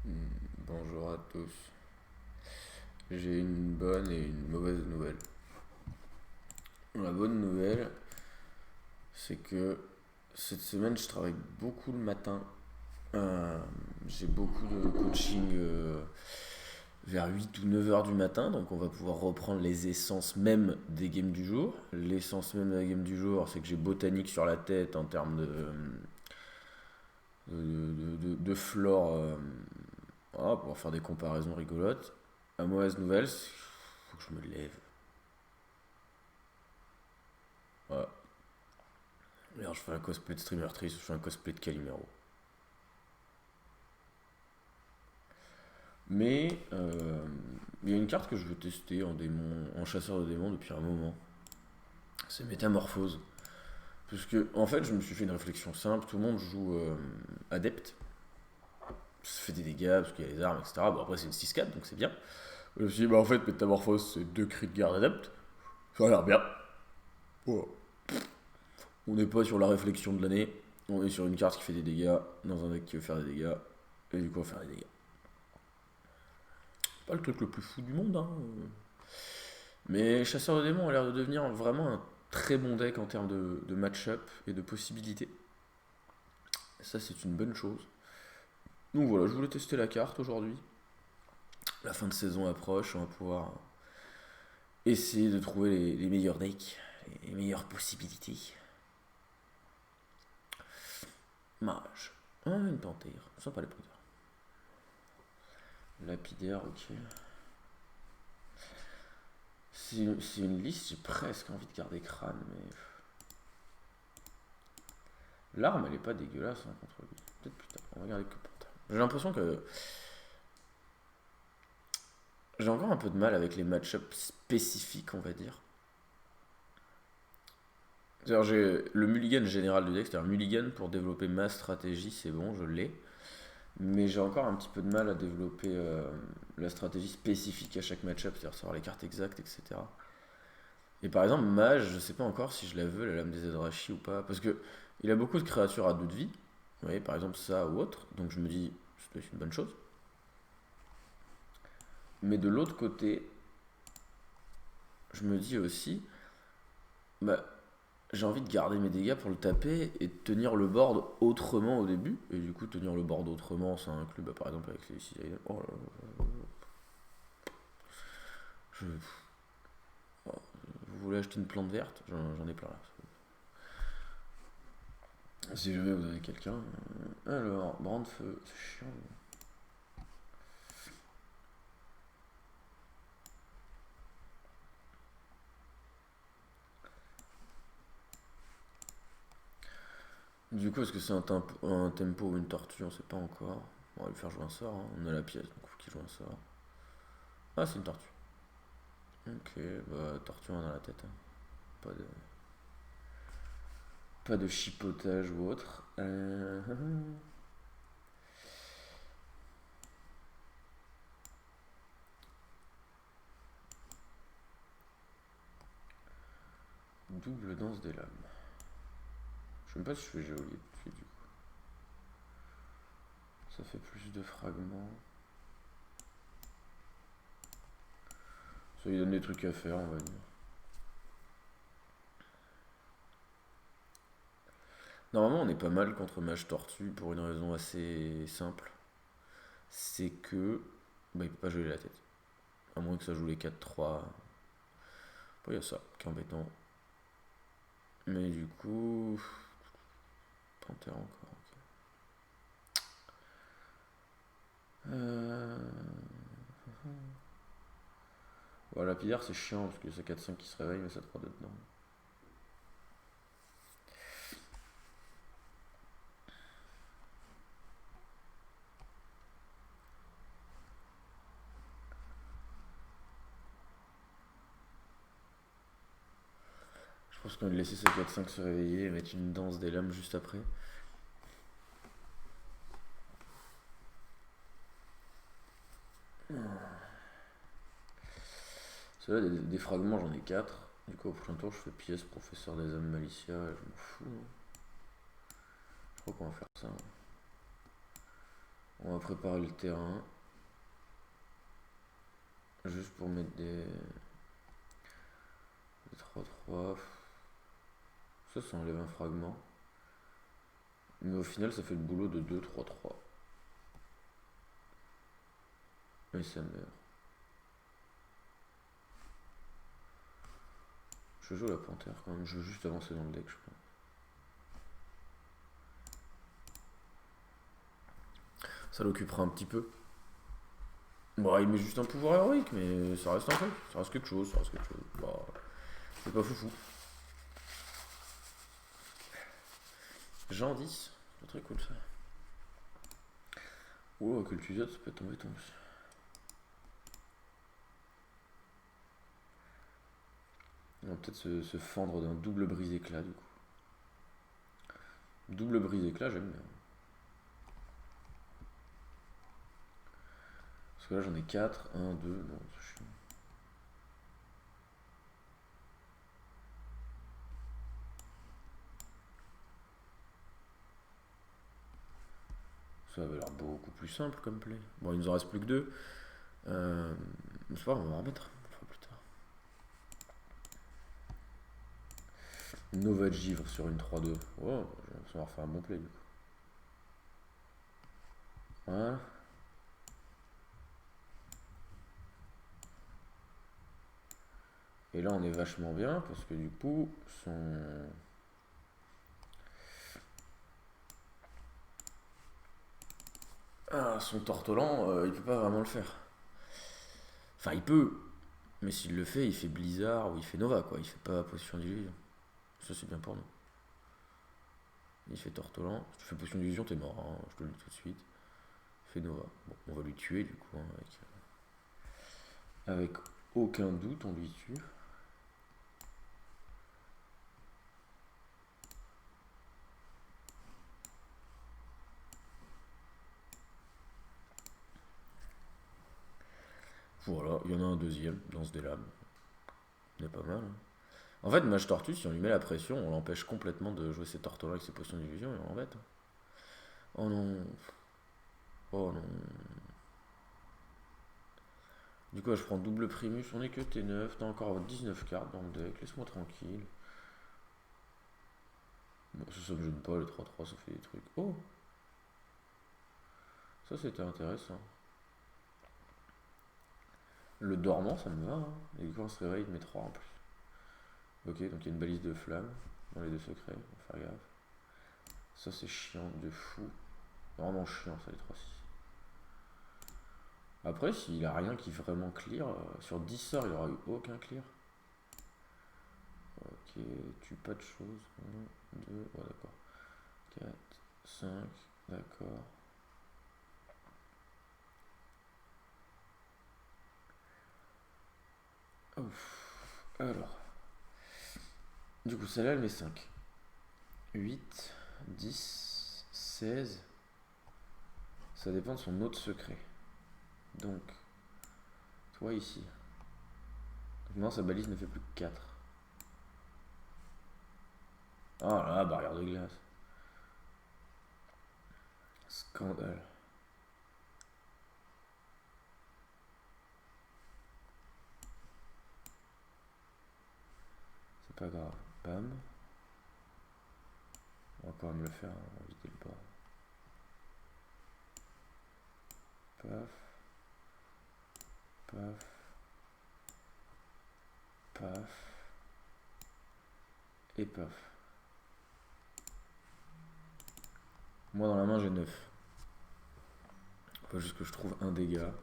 Bonjour à tous. J'ai une bonne et une mauvaise nouvelle. La bonne nouvelle, c'est que cette semaine, je travaille beaucoup le matin. Euh, j'ai beaucoup de coaching vers 8 ou 9 heures du matin, donc on va pouvoir reprendre les essences même des games du jour. L'essence même de la game du jour, c'est que j'ai botanique sur la tête en termes de flore, voilà, pour faire des comparaisons rigolotes. La mauvaise nouvelle, c'est qu'il faut que je me lève. Voilà. D'ailleurs, je fais un cosplay de streamer triste, je fais un cosplay de Calimero. Mais il y a une carte que je veux tester en démon, en chasseur de démons depuis un moment. C'est Métamorphose. Parce que, en fait, je me suis fait une réflexion simple. Tout le monde joue adepte. Ça fait des dégâts parce qu'il y a les armes, etc. Bon, après, c'est une 6-4, donc c'est bien. Je me suis dit, bah en fait, Métamorphose, c'est deux cris de garde adepte. Ça a l'air bien. Voilà. On n'est pas sur la réflexion de l'année. On est sur une carte qui fait des dégâts dans un deck qui veut faire des dégâts. Et du coup, on va faire des dégâts. Pas le truc le plus fou du monde, hein. Mais Chasseur de démons a l'air de devenir vraiment un très bon deck en termes de match-up et de possibilités. Ça, c'est une bonne chose. Donc voilà, je voulais tester la carte aujourd'hui. La fin de saison approche, on va pouvoir essayer de trouver les meilleurs decks, les meilleures possibilités. Mage. Ah, une panthère. Sympa les panthères. Lapidaire, ok. C'est une liste, j'ai presque envie de garder crâne, mais. L'arme, elle est pas dégueulasse hein, contre lui. Peut-être plus tard. On va regarder que portable. J'ai l'impression que j'ai encore un peu de mal avec les match-ups spécifiques, on va dire. C'est-à-dire, j'ai le mulligan général du deck, c'est-à-dire mulligan pour développer ma stratégie, c'est bon, je l'ai. Mais j'ai encore un petit peu de mal à développer la stratégie spécifique à chaque match-up, c'est-à-dire savoir les cartes exactes, etc. Et par exemple, mage, je sais pas encore si je la veux, la lame des Adrashi ou pas, parce que il a beaucoup de créatures à 2 de vie, vous voyez, par exemple ça ou autre, donc je me dis, c'est une bonne chose. Mais de l'autre côté, je me dis aussi, bah, j'ai envie de garder mes dégâts pour le taper et de tenir le board autrement au début. Et du coup, tenir le board autrement, ça inclut bah, par exemple avec les 6 items. Oh là là, je- vous voulez acheter une plante verte? J'en ai plein là. Si jamais vous avez quelqu'un. Alors, brin de feu, c'est chiant. Du coup, est-ce que c'est un tempo ou une tortue? On sait pas encore. On va lui faire jouer un sort, hein. On a la pièce, donc faut qu'il joue un sort. Ah, c'est une tortue. Ok, bah, tortue on a dans la tête, hein. Pas de, pas de chipotage ou autre. Double danse des lames. Je sais même pas si je fais géolier tout de suite, du coup. Ça fait plus de fragments. Ça lui donne des trucs à faire, on va dire. Normalement, on est pas mal contre Mage Tortue pour une raison assez simple. C'est que bah, il peut pas geler la tête. À moins que ça joue les 4-3. Bon, il y a ça qui est embêtant. Mais du coup. Panthère encore. Ok. Euh... Bon, la pillard c'est chiant parce que c'est 4-5 qui se réveille, mais ça 3 dedans. Je pense qu'on va laisser ce 4-5 se réveiller et mettre une danse des lames juste après. Ceux-là, des fragments, j'en ai 4. Du coup, au prochain tour, je fais pièce, professeur des âmes Malicia, et je m'en fous. Je crois qu'on va faire ça. On va préparer le terrain. Juste pour mettre des 3-3. Ça enlève un fragment. Mais au final, ça fait le boulot de 2-3-3. Et ça meurt. Je joue la panthère quand même. Je veux juste avancer dans le deck, je crois. Ça l'occupera un petit peu. Bon, il met juste un pouvoir héroïque, mais ça reste un truc. Ça reste quelque chose. Bah, c'est pas foufou. Jean 10. C'est très cool ça. Oh, cultisate, ça peut être embêtant aussi. On va peut-être se fendre d'un double brise-éclat du coup. Double brise-éclat, j'aime bien. Parce que là j'en ai 4, 1, 2, non, c'est chiant. Ça avait l'air beaucoup plus simple comme play. Bon, il nous en reste plus que 2. C'est pas grave, on va remettre. On fera plus tard. Nova Givre sur une 3-2. Oh, j'ai l'impression d'avoir fait un bon play du coup. Voilà. Et là on est vachement bien parce que du coup son tortolan, il peut pas vraiment le faire. Enfin il peut, mais s'il le fait, il fait Blizzard ou il fait Nova quoi, il fait pas Potion d'illusion. Ça c'est bien pour nous. Il fait Tortolan. Si tu fais Potion d'illusion, t'es mort, hein, je te le dis tout de suite. Il fait Nova. Bon, on va lui tuer du coup, hein, avec aucun doute, on lui tue. Voilà, il y en a un deuxième dans ce délame. Il est pas mal. Hein. En fait, Mage Tortue, si on lui met la pression, on l'empêche complètement de jouer ses tortolans avec ses potions d'illusion et on l'embête. Oh non. Oh non. Du coup, je prends double Primus, on est que T9, t'as encore 19 cartes dans le deck, laisse-moi tranquille. Bon, ça me gêne pas, le 3-3, ça fait des trucs. Oh. Ça, c'était intéressant. Le dormant, ça me va, hein. Et quand on se réveille, il met 3 en plus. Ok, donc il y a une balise de flamme dans les deux secrets, faut faire gaffe. Ça, c'est chiant de fou. Vraiment chiant, ça, les 3-6. Après, s'il a rien qui vraiment clear, sur 10 sorts, il aura eu aucun clear. Ok, tue pas de choses. 1, 2, ouais, d'accord. 4, 5, d'accord. Ouf. Alors. Du coup, celle-là, elle met 5. 8, 10, 16. Ça dépend de son autre secret. Donc, toi ici. Donc maintenant, sa balise ne fait plus que 4. Oh là, barrière de glace. Scandale. C'est pas grave. Bam. On va quand même le faire, on va éviter le bas. Paf. Paf. Paf. Et paf. Moi dans la main j'ai 9. Faut juste que je trouve un dégât.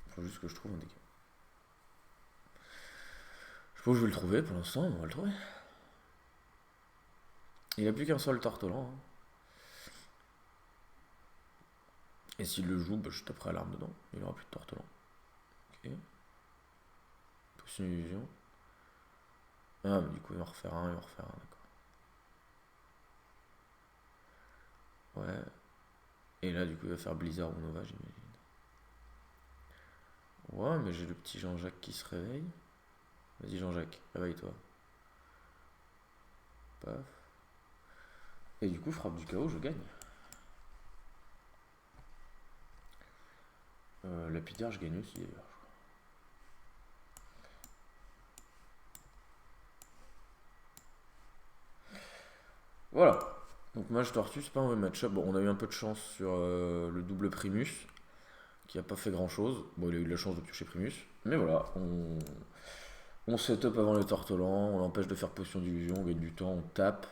Faut juste que je trouve un dégât. Je sais pas où je vais le trouver pour l'instant, on va le trouver. Il a plus qu'un seul tortolan. Hein. Et s'il le joue, bah, je taperai l'arme dedans. Il aura plus de tortolan. Ok. Potion d'illusion. Ah, mais du coup, il va en refaire un, d'accord. Ouais. Et là, du coup, il va faire Blizzard ou Nova, j'imagine. Ouais, mais j'ai le petit Jean-Jacques qui se réveille. Vas-y, Jean-Jacques, réveille-toi. Paf. Et du coup, frappe du chaos, je gagne. Lapidaire, je gagne aussi d'ailleurs. Voilà. Donc match tortue, c'est pas un vrai match-up. Bon, on a eu un peu de chance sur le double Primus, qui a pas fait grand-chose. Bon, il a eu de la chance de piocher Primus. Mais voilà, on set-up avant les tortolans, on l'empêche de faire potion d'illusion, on gagne du temps, on tape,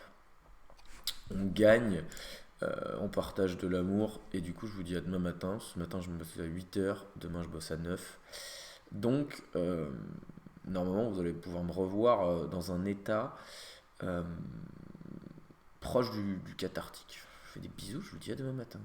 on gagne, on partage de l'amour. Et du coup, je vous dis à demain matin. Ce matin, je me bosse à 8h, demain, je bosse à 9. Donc, normalement, vous allez pouvoir me revoir dans un état euh, proche du cathartique. Je vous fais des bisous, je vous dis à demain matin.